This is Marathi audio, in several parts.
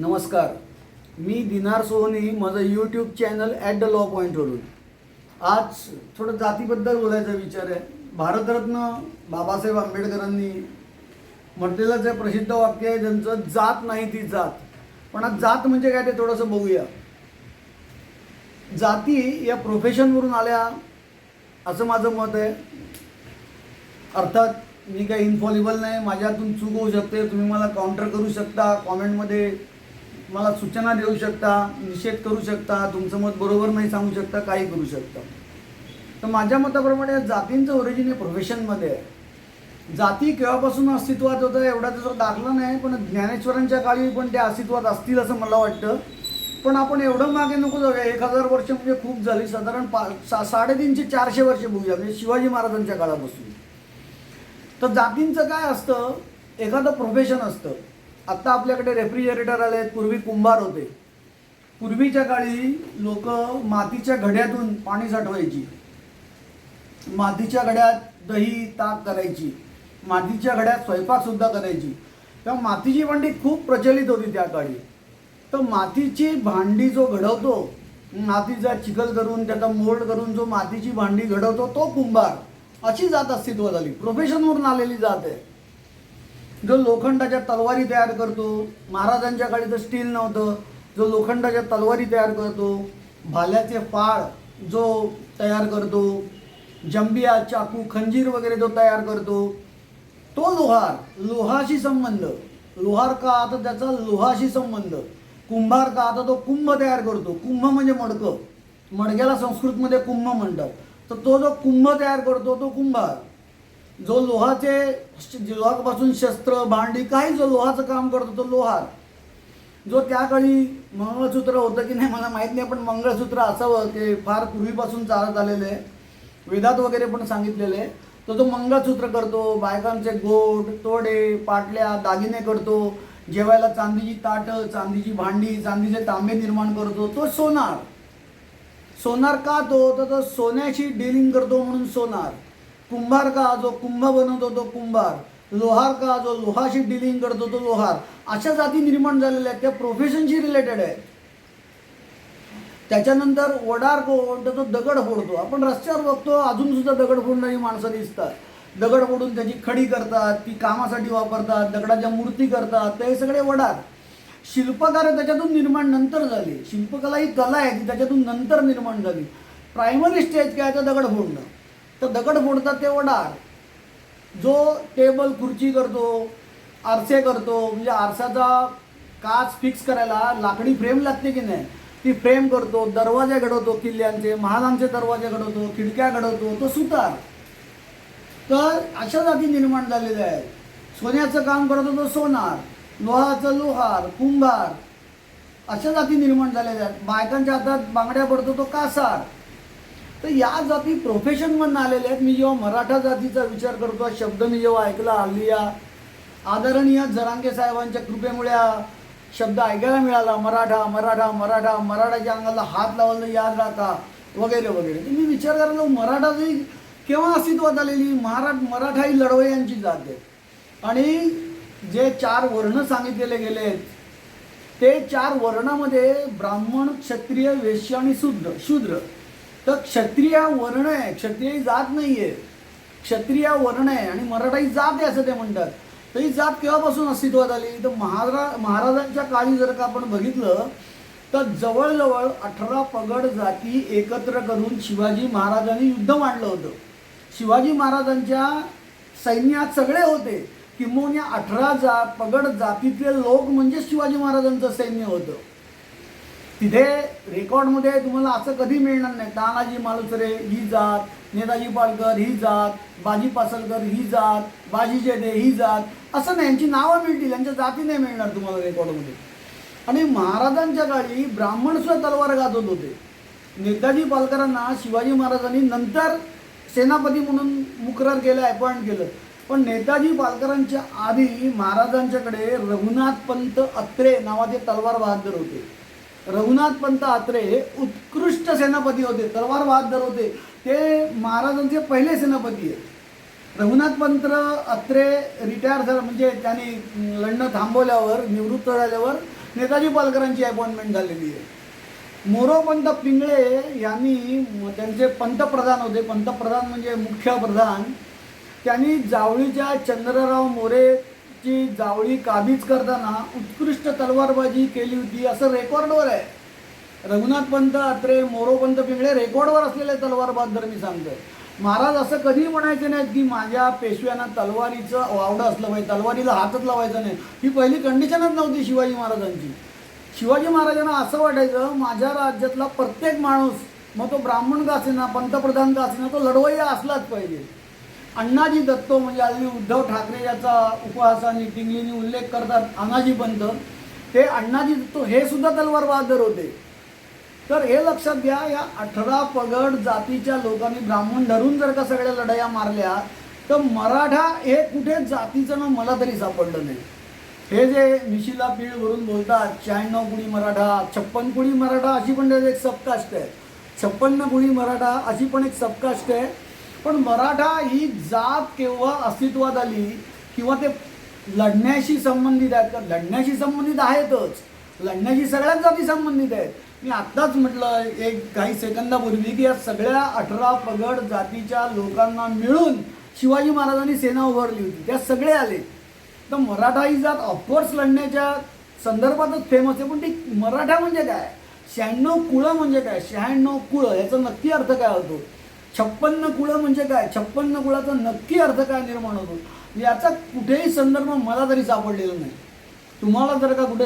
नमस्कार, मी दिनार सोहनी, माझं यूट्यूब चॅनल @the_law_point वरून आज थोडं जातीबद्दल बोलायचा विचार आहे. भारतरत्न बाबासाहेब आंबेडकरांनी म्हटलेलं जे प्रसिद्ध वाक्य आहे ज्यांचं, जात नाही ती जात. पण आज जात म्हणजे काय ते थोडंसं बघूया. जाती या प्रोफेशनवरून आल्या असं माझं मत आहे. अर्थात मी काही इन्फॉलिबल नाही, माझ्यातून चूक होऊ शकते. तुम्ही मला काउंटर करू शकता, कॉमेंटमध्ये मला सूचना देऊ शकता, निषेध करू शकता, तुमचं मत बरोबर नाही सांगू शकता, काही करू शकता. तर माझ्या मताप्रमाणे जातींचं ओरिजिन हे प्रोफेशनमध्ये आहे. जाती केव्हापासून अस्तित्वात होतं एवढा त्याचा दाखला नाही, पण ज्ञानेश्वरांच्या काळी पण त्या अस्तित्वात असतील असं मला वाटतं. पण आपण एवढं मागे नको जाऊया. 1000 वर्ष म्हणजे खूप झाली. साधारण 350-400 वर्ष बघूया, म्हणजे शिवाजी महाराजांच्या काळापासून. तर जातींचं काय असतं, एखादं प्रोफेशन असतं. आत्ता आपल्याकडे रेफ्रिजरेटर आले आहेत, पूर्वी कुंभार होते. पूर्वीच्या काळी लोक मातीच्या घड्यातून पाणी साठवायची, मातीच्या घड्यात दही ताक करायची, मातीच्या घड्यात स्वयंपाकसुद्धा करायची. तेव्हा मातीची भांडी खूप प्रचलित होती त्या काळी. तर मातीची भांडी जो घडवतो, मातीचा चिखल करून त्याचा मोल्ड करून जो मातीची भांडी घडवतो तो कुंभार, अशी जात अस्तित्वात आली. प्रोफेशनवरून आलेली जात आहे. जो लोखंडाच्या तलवारी तयार करतो, महाराजांच्या काळी तर स्टील नव्हतं, जो लोखंडाच्या तलवारी तयार करतो, भाल्याचे फाळ जो तयार करतो, जंबिया चाकू खंजीर वगैरे जो तयार करतो, तो लोहार. लोहाशी संबंध. लोहार का, तर त्याचा लोहाशी संबंध. कुंभार का, तर तो कुंभ तयार करतो. कुंभ म्हणजे मडकं, मडक्याला संस्कृतमध्ये कुंभ म्हणतात. तर तो जो कुंभ तयार करतो तो कुंभार. जो लोहापासून शस्त्र भांडी काही जो लोहाचं काम करतो तो लोहार. जो त्या काळी मंगळसूत्र होतं की नाही मला माहीत नाही, पण मंगळसूत्र असावं ते फार पूर्वीपासून चालत आलेलं आहे, वेदात वगैरे पण सांगितलेलं आहे. तो जो मंगळसूत्र करतो, बायकांचे गोड तोडे पाटल्या दागिने करतो, जेवायला चांदीची ताटं, चांदीची भांडी, चांदीचे तांबे निर्माण करतो, तो सोनार. सोनार का, तो सोन्याशी डीलिंग करतो म्हणून सोनार. कुंभार का, जो कुंभ बनवतो तो कुंभार. लोहार का, जो लोहाशी डीलिंग करतो तो लोहार. अशा जाती निर्माण झालेल्या आहेत, त्या प्रोफेशनशी रिलेटेड आहे. त्याच्यानंतर वडार कोण, तर तो दगड फोडतो. आपण रस्त्यावर बघतो अजून सुद्धा दगड फोडणारी माणसं दिसतात. दगड फोडून त्याची खडी करतात, ती कामासाठी वापरतात, दगडाच्या मूर्ती करतात, ते सगळे वडार. शिल्पकार त्याच्यातून निर्माण नंतर झाली. शिल्पकला ही कला आहे ती त्याच्यातून नंतर निर्माण झाली. प्रायमरी स्टेज काय, तर दगड फोडणं. तर दगड फोडतात ते वडार. जो टेबल खुर्ची करतो, आरसे करतो, म्हणजे आरसाचा काच फिक्स करायला लाकडी फ्रेम लागते की नाही, ती फ्रेम करतो. दरवाजे घडवतो, किल्ल्यांचे महालांचे दरवाजे घडवतो, खिडक्या घडवतो, तो सुतार. तर अशा जाती निर्माण झालेल्या आहेत. सोन्याचं काम करतो तो सोनार, लोहाचं लोहार, कुंभार. अशा जाती निर्माण झालेल्या आहेत. बायकांच्या हातात बांगड्या पडतो तो कासार. तर या जाती प्रोफेशनमधून आलेल्या आहेत. मी जेव्हा मराठा जातीचा विचार करतो, शब्द मी जेव्हा ऐकला, हल्ली या आदरणीय जरांगे साहेबांच्या कृपेमुळे शब्द ऐकायला मिळाला, मराठा मराठा मराठा, मराठाच्या अंगाला हात लावलं याद राखा वगैरे वगैरे. तर मी विचार करायला, मराठा जी केव्हा अस्तित्वात आलेली, मराठा ही लढवय्यांची जात आहे. आणि जे 4 वर्ण सांगितलेले गेले आहेत, ते 4 वर्णामध्ये ब्राह्मण, क्षत्रिय, वैश्य आणि शूद्र. तर क्षत्रिय वर्ण आहे, क्षत्रिय ही जात नाही आहे, क्षत्रिय वर्ण आहे आणि मराठा ही जात आहे असं ते म्हणतात. तर ही जात केव्हापासून अस्तित्वात आली, तर महाराजांच्या काळी जर का आपण बघितलं तर जवळजवळ 18 पगड जाती एकत्र करून शिवाजी महाराजांनी युद्ध मांडलं होतं. शिवाजी महाराजांच्या सैन्यात सगळे होते, किंबहुना 18 पगड जातीतले लोक म्हणजे शिवाजी महाराजांचं सैन्य होतं. तिथे रेकॉर्डमध्ये तुम्हाला असं कधी मिळणार नाही, तानाजी मालुसरे ही जात, नेताजी पालकर ही जात, बाजी पासलकर ही जात, बाजी जेडे ही जात, असं नाही. यांची नावं मिळतील, यांच्या जाती नाही मिळणार तुम्हाला रेकॉर्डमध्ये. आणि महाराजांच्या काळी ब्राह्मण सुद्धा तलवार गाजवत होते. नेताजी पालकरांना शिवाजी महाराजांनी नंतर सेनापती म्हणून मुकरर केलं, अपॉइंट केलं. पण नेताजी पालकरांच्या आधी महाराजांच्याकडे रघुनाथ पंत अत्रे नावाचे तलवार बहादर होते. रघुनाथ पंत अत्रे हे उत्कृष्ट सेनापती होते, तलवार बहादर होते. ते महाराजांचे पहिले सेनापती आहेत. रघुनाथ पंत अत्रे रिटायर झाला, म्हणजे त्यांनी लढणं थांबवल्यावर, निवृत्त झाल्यावर नेताजी पालकरांची अपॉइंटमेंट झालेली आहे. मोरोपंत पिंगळे यांनी त्यांचे पंतप्रधान होते, पंतप्रधान म्हणजे मुख्य प्रधान, त्यांनी जावळीच्या चंद्रराव मोरेची जावळी काबीज करताना उत्कृष्ट तलवारबाजी केली होती असं रेकॉर्डवर आहे. रघुनाथ पंत अत्रे, मोरोपंत पिंगळे रेकॉर्डवर असलेले तलवारबाज जर मी सांगतोय. महाराज असं कधीही म्हणायचे नाहीत की माझ्या पेशव्यांना तलवारीचं वावडं असलं पाहिजे, तलवारीला हातच लावायचा नाही. ही पहिली कंडिशनच नव्हती शिवाजी महाराजांची. शिवाजी महाराजांना असं वाटायचं माझ्या राज्यातला प्रत्येक माणूस, मग तो ब्राह्मण का असेना, पंतप्रधान का असेना, तो लढवय्या असलाच पाहिजे. अण्णाजी दत्तो म्हणजे आधी उद्धव ठाकरे याचा उपहासाने टिंगलीने उल्लेख करतात, अण्णाजी पंत, ते अण्णाजी दत्तो हे सुद्धा तलवार बहादर होते. तर हे लक्षात घ्या, या 18 पगड जातीच्या लोकांनी ब्राह्मण धरून जर का सगळ्या लढाया मारल्या तर मराठा हे कुठे जातीचं ना मला तरी सापडलं नाही. हे जे मिशिला पीळ वरून बोलतात 96 कुळी मराठा, 56 कुळी मराठा अशी पण एक सबकास्ट आहे, 56 कुळी मराठा अशी पण एक सबकास्ट आहे. पण मराठा ही जात केव्हा अस्तित्वात आली किंवा ते लढण्याशी संबंधित आहेत का? लढण्याशी संबंधित आहेतच, लढण्याशी सगळ्याच जाती संबंधित आहेत. मी आत्ताच म्हटलं एक काही सेकंदापूर्वी की या सगळ्या 18 पगड जातीच्या लोकांना मिळून शिवाजी महाराजांनी सेना उभारली होती, त्या सगळे आले. तर मराठा ही जात ऑफकोर्स लढण्याच्या संदर्भातच फेमस आहे. पण ती मराठा म्हणजे काय, 96 कुळं म्हणजे काय, 96 कुळं याचा नक्की अर्थ काय होतो, 56 कुळं म्हणजे काय, 56 कुळाचा नक्की अर्थ काय निर्माण होतो, याचा कुठेही संदर्भ मला तरी सापडलेला नाही. तुम्हाला जर का कुठे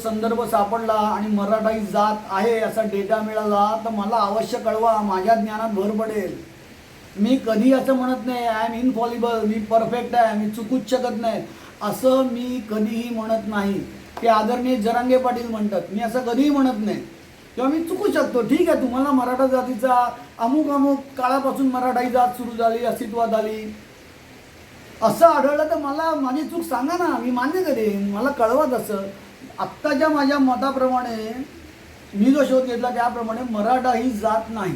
संदर्भ सापडला आणि मराठा ही जात आहे असा डेटा मिळाला तर मला अवश्य कळवा, माझ्या ज्ञानात भर पडेल. मी कधी असं म्हणत नाही आय एम इनफॉलिबल, मी परफेक्ट आहे, मी चुकूच शकत नाही, असं मी कधीही म्हणत नाही. ते आदरणीय जरांगे पाटील म्हणतात, मी असं कधीही म्हणत नाही. तेव्हा मी चुकू शकतो, ठीक आहे. तुम्हाला मराठा जातीचा अमुक अमुक काळापासून मराठा ही जात सुरू झाली, अस्तित्वात आली असं आढळलं तर मला माझी चूक सांगा ना, मी मान्य करेन, मला कळवा. तसं आत्ताच्या माझ्या मताप्रमाणे मी जो शोध घेतला त्याप्रमाणे मराठा ही जात नाही,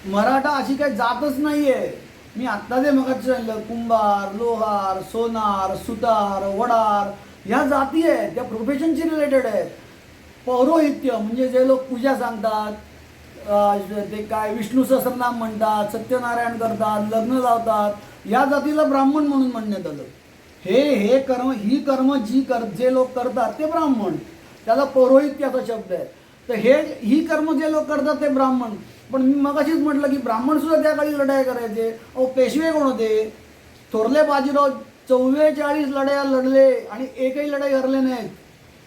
मराठा अशी काही जातच नाही आहे. मी आत्ता जे मग कुंभार, लोहार, सोनार, सुतार, वडार ह्या जाती आहेत, त्या प्रोफेशनशी रिलेटेड आहेत. पौरोहित्य म्हणजे जे लोक पूजा सांगतात, ते काय विष्णू सहस्रनाम म्हणतात, सत्यनारायण करतात, लग्न लावतात, या जातीला ब्राह्मण म्हणून म्हणण्यात आलं. हे कर्म, ही कर्म जे लोक करतात ते ब्राह्मण, त्याला पौरोहित्याचा शब्द आहे. तर ही कर्म जे लोक करतात ते ब्राह्मण. पण मी मगाशीच म्हटलं की ब्राह्मण सुद्धा त्या काळी लढाया करायचे. पेशवे कोण होते? थोरले बाजीराव 44 लढाया लढले आणि एकही लढाई हरले नाहीत.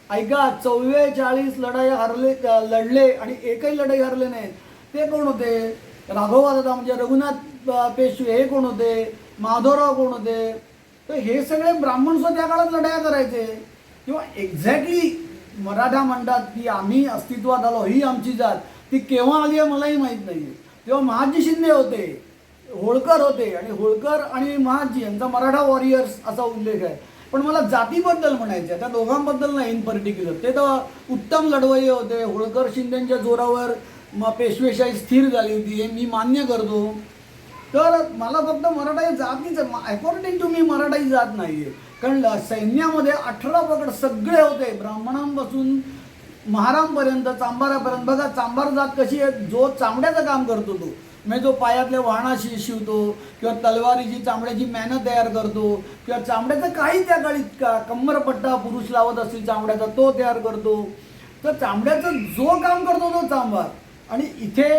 ऐका, 44 लढाया लढले आणि एकही लढाई हरले नाहीत. ते कोण होते? राघोबा म्हणजे रघुनाथ पेशवे हे कोण होते? माधवराव कोण होते? तर हे सगळे ब्राह्मण सुद्धा त्या काळात लढाया करायचे. किंवा एक्झॅक्टली मराठा म्हणतात की आम्ही अस्तित्वात आलो, ही आमची जात, ती केव्हा आली आहे मलाही माहीत नाही. तेव्हा महाजी शिंदे होते, होळकर होते, आणि होळकर आणि महाजी यांचा मराठा वॉरियर्स असा उल्लेख आहे. पण मला जातीबद्दल म्हणायचं आहे, त्या दोघांबद्दल नाही इन पर्टिक्युलर. ते तर उत्तम लढवय्ये होते. होळकर शिंदेच्या जोरावर पेशवेशाही स्थिर झाली होती, हे मी मान्य करतो. तर मला फक्त मराठा ही जातीच, अकॉर्डिंग टू मी मराठा ही जात नाही आहे. कारण सैन्यामध्ये 18 पगड सगळे होते, ब्राह्मणांपासून महारांपर्यंत, चांबारापर्यंत. बघा चांबार जात कशी आहे, जो चामड्याचं काम करतो तो, म्हणजे जो पायातले वाहना शिवतो किंवा तलवारीची चामड्याची मॅनं तयार करतो किंवा चामड्याचं काही त्या काळी कंबरपट्टा पुरुष लावत असतील चामड्याचा तो तयार करतो. तर चामड्याचं जो काम करतो तो चांबार. आणि इथे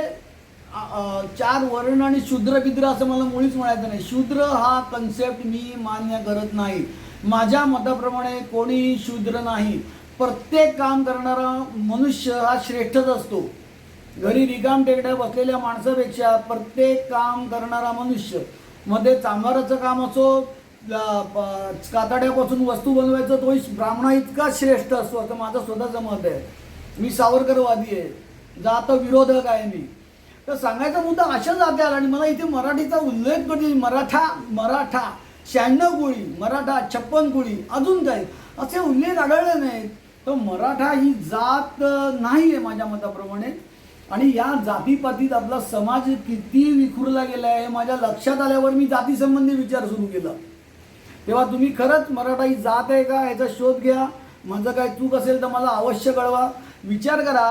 4 वर्ण आणि शूद्र बिद्र असं मला मुळीच म्हणायचं नाही. शूद्र हा कन्सेप्ट मी मान्य करत नाही. माझ्या मताप्रमाणे कोणीही शूद्र नाही. प्रत्येक काम करणारा मनुष्य हा श्रेष्ठच असतो. घरी रिकाम टेकड्या बसलेल्या माणसापेक्षा प्रत्येक काम करणारा मनुष्य, मध्ये चांभाराचं काम असो, कातड्यापासून वस्तू बनवायचं, तो ब्राह्मणा इतका श्रेष्ठ असतो असं माझं स्वतःचं मत आहे. मी सावरकरवादी आहे, जात विरोधक आहे मी. तर सांगायचा मुद्दा अशा जात्या आला. आणि मला इथे मराठीचा उल्लेख करते, मराठा 96 कुळी, मराठा 56 कुळी, अजून काही असे उल्लेख आढळले नाहीत. तर मराठा ही जात नाही आहे माझ्या मताप्रमाणे. आणि या जातीपातीत आपला समाज किती विखुरला गेला आहे माझ्या लक्षात आल्यावर मी जातीसंबंधी विचार सुरू केला. तेव्हा तुम्ही खरंच मराठा ही जात आहे का याचा शोध घ्या. माझं काय चूक असेल तर मला अवश्य कळवा. विचार करा,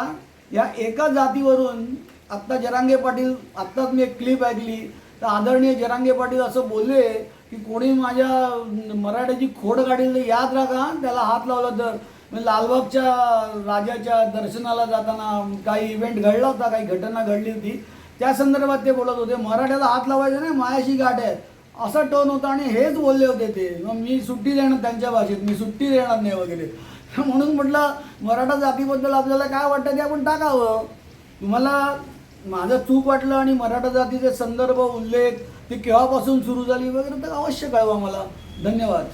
या एका जातीवरून आत्ता जरांगे पाटील, आत्ताच मी एक क्लिप ऐकली, तर आदरणीय जरांगे पाटील असं बोलले की कोणी माझ्या मराठ्याची खोड काढील तर याद राखा त्याला हात लावला तर. म्हणजे लालबागच्या राजाच्या दर्शनाला जाताना काही इव्हेंट घडला होता, काही घटना घडली होती, त्या संदर्भात ते बोलत होते मराठ्याला हात लावायचं नाही, मायाशी गाठ आहे, असा टोन होता आणि हेच बोलले होते ते. मग मी सुट्टी देणार त्यांच्या भाषेत, मी सुट्टी देणार नाही वगैरे. म्हणून म्हटलं मराठा जातीबद्दल आपल्याला काय वाटतं ते आपण टाकावं. तुम्हाला माझं चूक वाटलं आणि मराठा जातीचे संदर्भ उल्लेख ती केव्हापासून सुरू झाली वगैरे तर अवश्य कळवा मला. धन्यवाद.